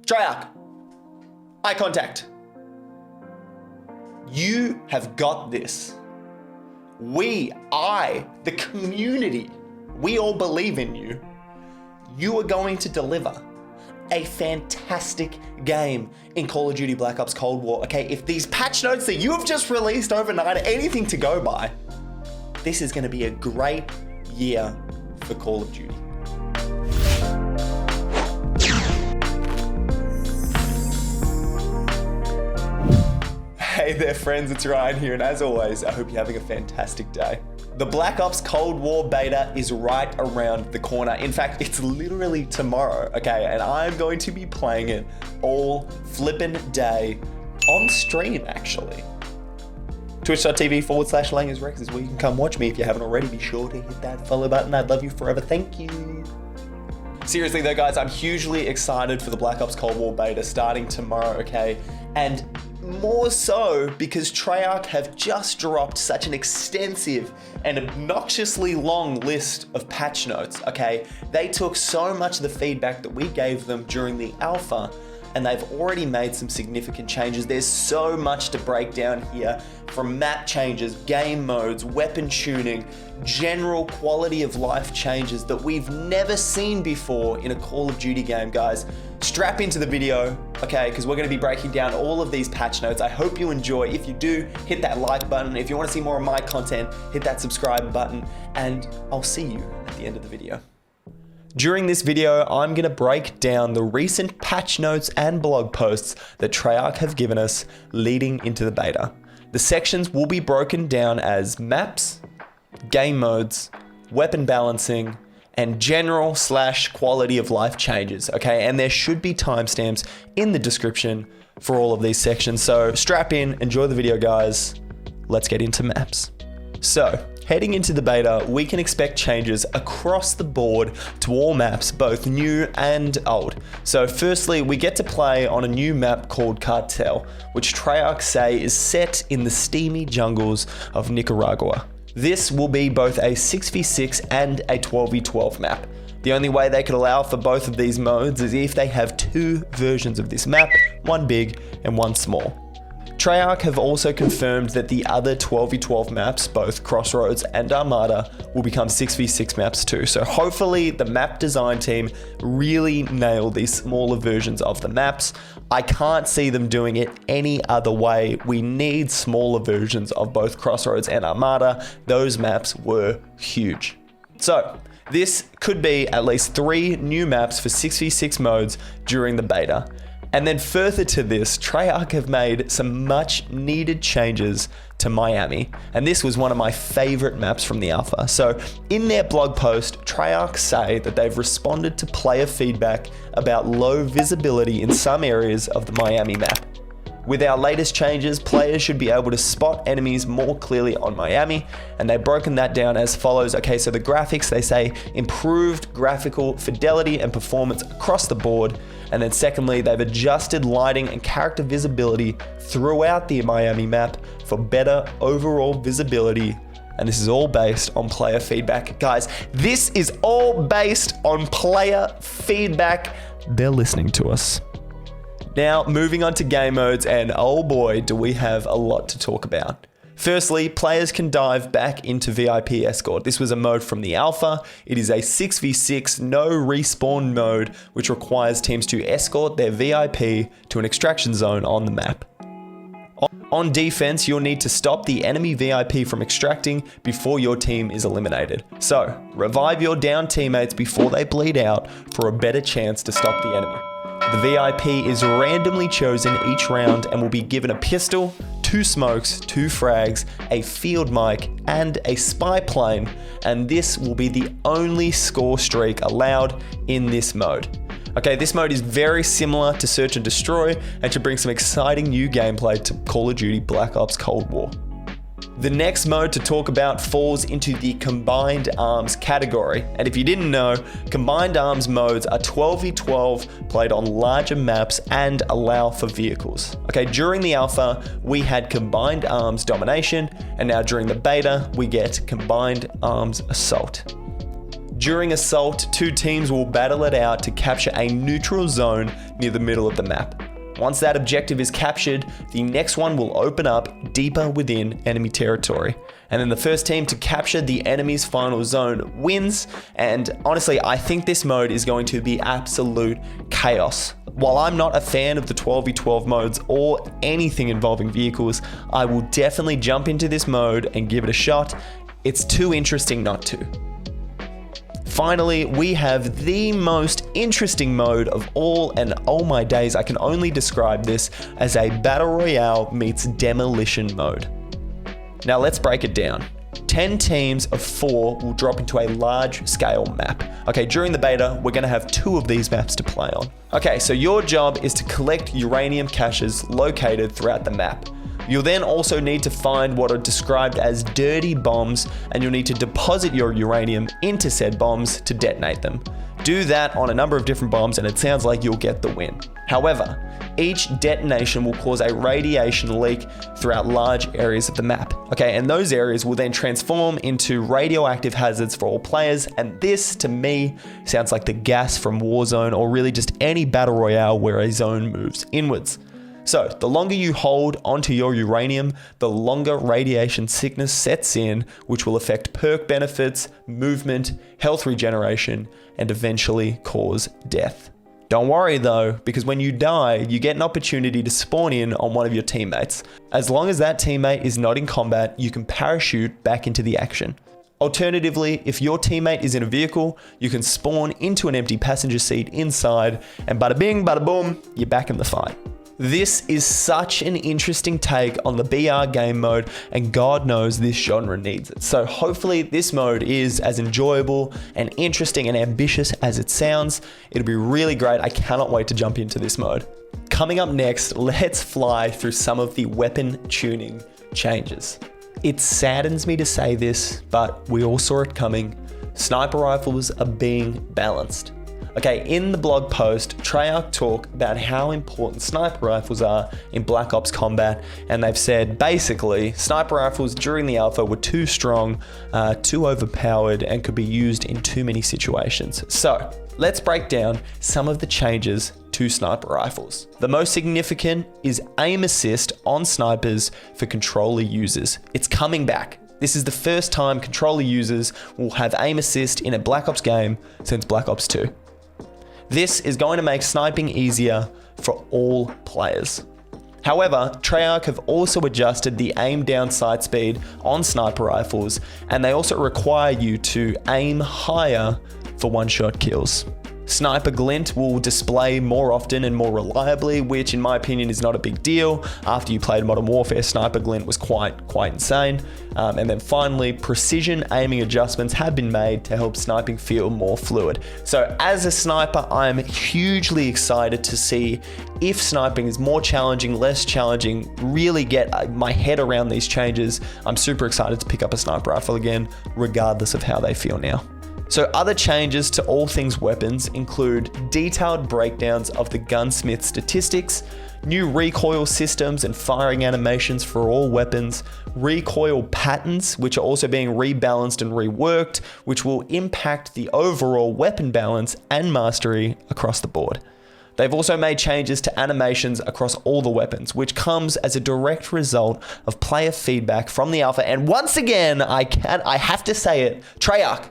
Treyarch, eye contact. You have got this. The community, we all believe in you. You are going to deliver a fantastic game in Call of Duty Black Ops Cold War. Okay, if these patch notes that you have just released overnight are anything to go by, this is going to be a great year for Call of Duty. Hey there friends, it's Ryan here, and as always, I hope you're having a fantastic day. The Black Ops Cold War beta is right around the corner. In fact, it's literally tomorrow, okay? And I'm going to be playing it all flippin' day on stream, actually. Twitch.tv/LangersRex is where you can come watch me. If you haven't already, be sure to hit that follow button. I'd love you forever. Thank you. Seriously though, guys, I'm hugely excited for the Black Ops Cold War beta starting tomorrow, okay? And more so because Treyarch have just dropped such an extensive and obnoxiously long list of patch notes, okay? They took so much of the feedback that we gave them during the alpha, and they've already made some significant changes. There's so much to break down here, from map changes, game modes, weapon tuning, general quality of life changes that we've never seen before in a Call of Duty game, guys. Strap into the video, okay, because we're going to be breaking down all of these patch notes. I hope you enjoy. If you do, hit that like button. If you want to see more of my content, hit that subscribe button, and I'll see you at the end of the video. During this video, I'm going to break down the recent patch notes and blog posts that Treyarch have given us leading into the beta. The sections will be broken down as maps, game modes, weapon balancing, and general / quality of life changes, okay? And there should be timestamps in the description for all of these sections. So strap in, enjoy the video, guys. Let's get into maps. So, heading into the beta, we can expect changes across the board to all maps, both new and old. So firstly, we get to play on a new map called Cartel, which Treyarch say is set in the steamy jungles of Nicaragua. This will be both a 6v6 and a 12v12 map. The only way they could allow for both of these modes is if they have two versions of this map, one big and one small. Treyarch have also confirmed that the other 12v12 maps, both Crossroads and Armada, will become 6v6 maps too. So hopefully the map design team really nail these smaller versions of the maps. I can't see them doing it any other way. We need smaller versions of both Crossroads and Armada. Those maps were huge. So this could be at least 3 new maps for 6v6 modes during the beta. And then further to this, Treyarch have made some much needed changes to Miami. And this was one of my favorite maps from the alpha. So in their blog post, Treyarch say that they've responded to player feedback about low visibility in some areas of the Miami map. With our latest changes, players should be able to spot enemies more clearly on Miami, and they've broken that down as follows. Okay, so the graphics, they say improved graphical fidelity and performance across the board. And then secondly, they've adjusted lighting and character visibility throughout the Miami map for better overall visibility. And this is all based on player feedback. Guys, this is all based on player feedback. They're listening to us. Now, moving on to game modes, and oh boy, do we have a lot to talk about. Firstly, players can dive back into VIP Escort. This was a mode from the alpha. It is a 6v6 no respawn mode, which requires teams to escort their VIP to an extraction zone on the map. On defense, you'll need to stop the enemy VIP from extracting before your team is eliminated. So, revive your down teammates before they bleed out for a better chance to stop the enemy. The VIP is randomly chosen each round and will be given a pistol, 2 smokes, 2 frags, a field mic, and a spy plane, and this will be the only score streak allowed in this mode. Okay, this mode is very similar to Search and Destroy and should bring some exciting new gameplay to Call of Duty Black Ops Cold War. The next mode to talk about falls into the Combined Arms category. And if you didn't know, Combined Arms modes are 12v12 played on larger maps and allow for vehicles. Okay, during the alpha, we had Combined Arms Domination, and now during the beta, we get Combined Arms Assault. During assault, two teams will battle it out to capture a neutral zone near the middle of the map. Once that objective is captured, the next one will open up deeper within enemy territory. And then the first team to capture the enemy's final zone wins. And honestly, I think this mode is going to be absolute chaos. While I'm not a fan of the 12v12 modes or anything involving vehicles, I will definitely jump into this mode and give it a shot. It's too interesting not to. Finally, we have the most interesting mode of all, and oh my days, I can only describe this as a battle royale meets demolition mode. Now let's break it down. 10 teams of 4 will drop into a large scale map. Okay, during the beta, we're gonna have 2 of these maps to play on. Okay, so your job is to collect uranium caches located throughout the map. You'll then also need to find what are described as dirty bombs, and you'll need to deposit your uranium into said bombs to detonate them. Do that on a number of different bombs and it sounds like you'll get the win. However, each detonation will cause a radiation leak throughout large areas of the map. Okay, and those areas will then transform into radioactive hazards for all players, and this, to me, sounds like the gas from Warzone or really just any battle royale where a zone moves inwards. So, the longer you hold onto your uranium, the longer radiation sickness sets in, which will affect perk benefits, movement, health regeneration, and eventually cause death. Don't worry though, because when you die, you get an opportunity to spawn in on one of your teammates. As long as that teammate is not in combat, you can parachute back into the action. Alternatively, if your teammate is in a vehicle, you can spawn into an empty passenger seat inside, and bada bing, bada boom, you're back in the fight. This is such an interesting take on the BR game mode, and God knows this genre needs it. So hopefully this mode is as enjoyable and interesting and ambitious as it sounds. It'll be really great. I cannot wait to jump into this mode. Coming up next, let's fly through some of the weapon tuning changes. It saddens me to say this, but we all saw it coming. Sniper rifles are being balanced. Okay, in the blog post, Treyarch talk about how important sniper rifles are in Black Ops combat, and they've said basically sniper rifles during the alpha were too strong, too overpowered, and could be used in too many situations. So let's break down some of the changes to sniper rifles. The most significant is aim assist on snipers for controller users. It's coming back. This is the first time controller users will have aim assist in a Black Ops game since Black Ops 2. This is going to make sniping easier for all players. However, Treyarch have also adjusted the aim down sight speed on sniper rifles, and they also require you to aim higher for one-shot kills. Sniper glint will display more often and more reliably, which in my opinion is not a big deal. After you played Modern Warfare, sniper glint was quite insane. And then finally, precision aiming adjustments have been made to help sniping feel more fluid. So as a sniper, I'm hugely excited to see if sniping is more challenging, less challenging, really get my head around these changes. I'm super excited to pick up a sniper rifle again, regardless of how they feel now. So other changes to all things weapons include detailed breakdowns of the gunsmith statistics, new recoil systems and firing animations for all weapons, recoil patterns, which are also being rebalanced and reworked, which will impact the overall weapon balance and mastery across the board. They've also made changes to animations across all the weapons, which comes as a direct result of player feedback from the alpha. And once again, I have to say it, Treyarch,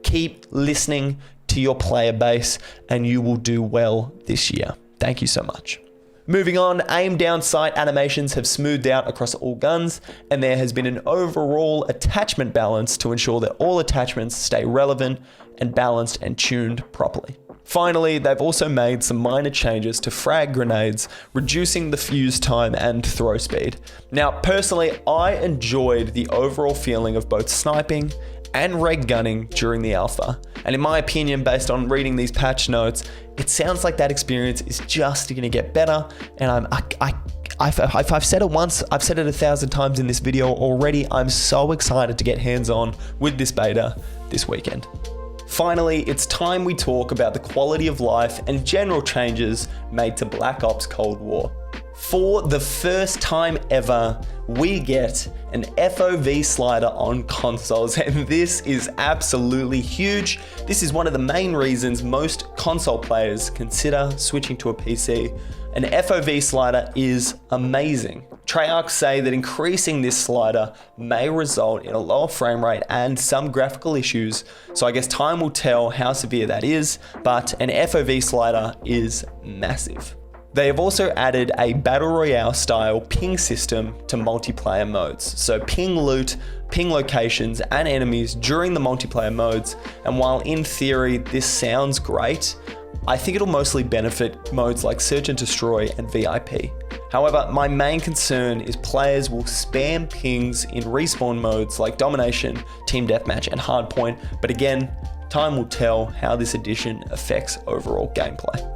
keep listening to your player base and you will do well this year. Thank you so much. Moving on, aim down sight animations have smoothed out across all guns, and there has been an overall attachment balance to ensure that all attachments stay relevant and balanced and tuned properly. Finally, they've also made some minor changes to frag grenades, reducing the fuse time and throw speed. Now, personally, I enjoyed the overall feeling of both sniping and reg gunning during the alpha. And in my opinion, based on reading these patch notes, it sounds like that experience is just gonna get better. And I've said it once, I've said it 1,000 times in this video already. I'm so excited to get hands-on with this beta this weekend. Finally, it's time we talk about the quality of life and general changes made to Black Ops Cold War. For the first time ever, we get an FOV slider on consoles, and this is absolutely huge. This is one of the main reasons most console players consider switching to a PC. An FOV slider is amazing. Treyarch say that increasing this slider may result in a lower frame rate and some graphical issues, so I guess time will tell how severe that is, but an FOV slider is massive. They have also added a Battle Royale style ping system to multiplayer modes. So ping loot, ping locations and enemies during the multiplayer modes, and while in theory this sounds great, I think it'll mostly benefit modes like Search and Destroy and VIP. However, my main concern is players will spam pings in respawn modes like Domination, Team Deathmatch and Hardpoint, but again, time will tell how this addition affects overall gameplay.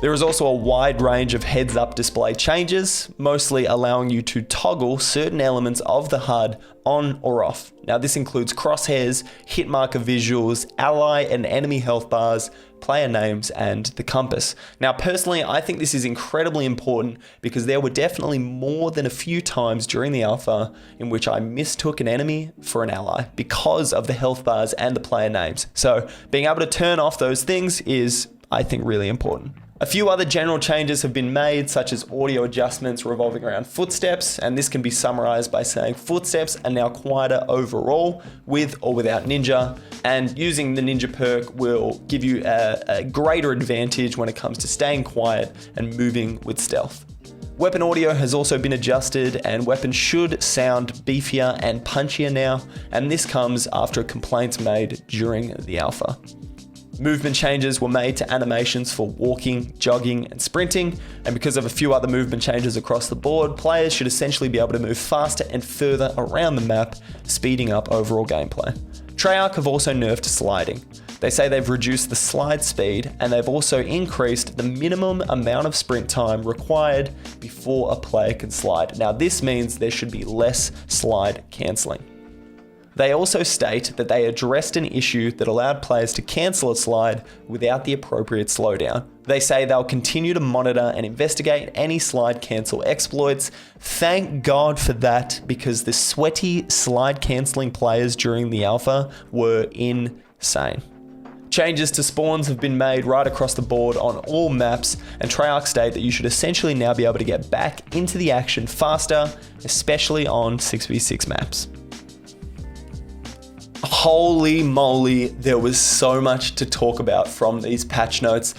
There is also a wide range of heads-up display changes, mostly allowing you to toggle certain elements of the HUD on or off. Now this includes crosshairs, hit marker visuals, ally and enemy health bars, player names, and the compass. Now personally, I think this is incredibly important because there were definitely more than a few times during the alpha in which I mistook an enemy for an ally because of the health bars and the player names. So being able to turn off those things is, I think, really important. A few other general changes have been made, such as audio adjustments revolving around footsteps, and this can be summarized by saying footsteps are now quieter overall, with or without Ninja, and using the Ninja perk will give you a greater advantage when it comes to staying quiet and moving with stealth. Weapon audio has also been adjusted, and weapons should sound beefier and punchier now, and this comes after complaints made during the alpha. Movement changes were made to animations for walking, jogging, and sprinting, and because of a few other movement changes across the board, players should essentially be able to move faster and further around the map, speeding up overall gameplay. Treyarch have also nerfed sliding. They say they've reduced the slide speed, and they've also increased the minimum amount of sprint time required before a player can slide. Now this means there should be less slide cancelling. They also state that they addressed an issue that allowed players to cancel a slide without the appropriate slowdown. They say they'll continue to monitor and investigate any slide cancel exploits. Thank God for that, because the sweaty slide cancelling players during the alpha were insane. Changes to spawns have been made right across the board on all maps, and Treyarch state that you should essentially now be able to get back into the action faster, especially on 6v6 maps. Holy moly, there was so much to talk about from these patch notes,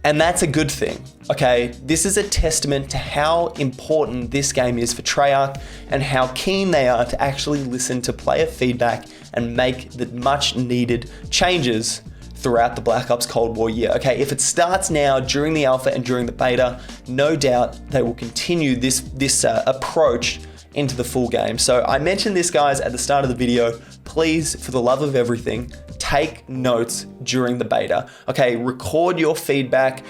and that's a good thing. Okay, this is a testament to how important this game is for Treyarch and how keen they are to actually listen to player feedback and make the much needed changes throughout the Black Ops Cold War year. Okay, if it starts now during the alpha and during the beta, no doubt they will continue this approach into the full game. So I mentioned this, guys, at the start of the video. Please, for the love of everything, take notes during the beta. Okay, record your feedback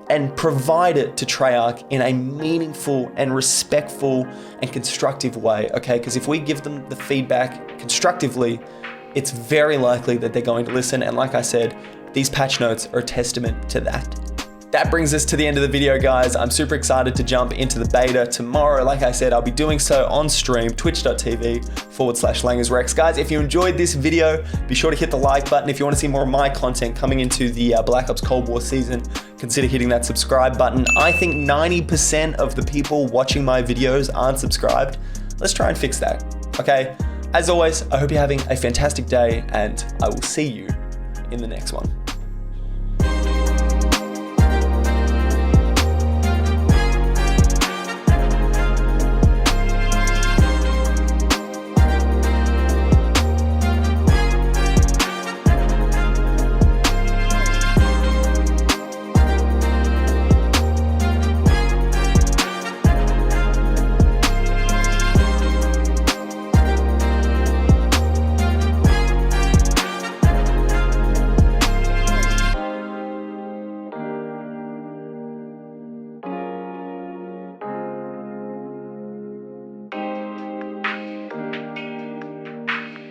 and provide it to Treyarch in a meaningful and respectful and constructive way, okay? Because if we give them the feedback constructively, it's very likely that they're going to listen. And like I said, these patch notes are a testament to that. That brings us to the end of the video, guys. I'm super excited to jump into the beta tomorrow. Like I said, I'll be doing so on stream, twitch.tv/LangersRex. Guys, if you enjoyed this video, be sure to hit the like button. If you want to see more of my content coming into the Black Ops Cold War season, consider hitting that subscribe button. I think 90% of the people watching my videos aren't subscribed. Let's try and fix that, okay? As always, I hope you're having a fantastic day, and I will see you in the next one.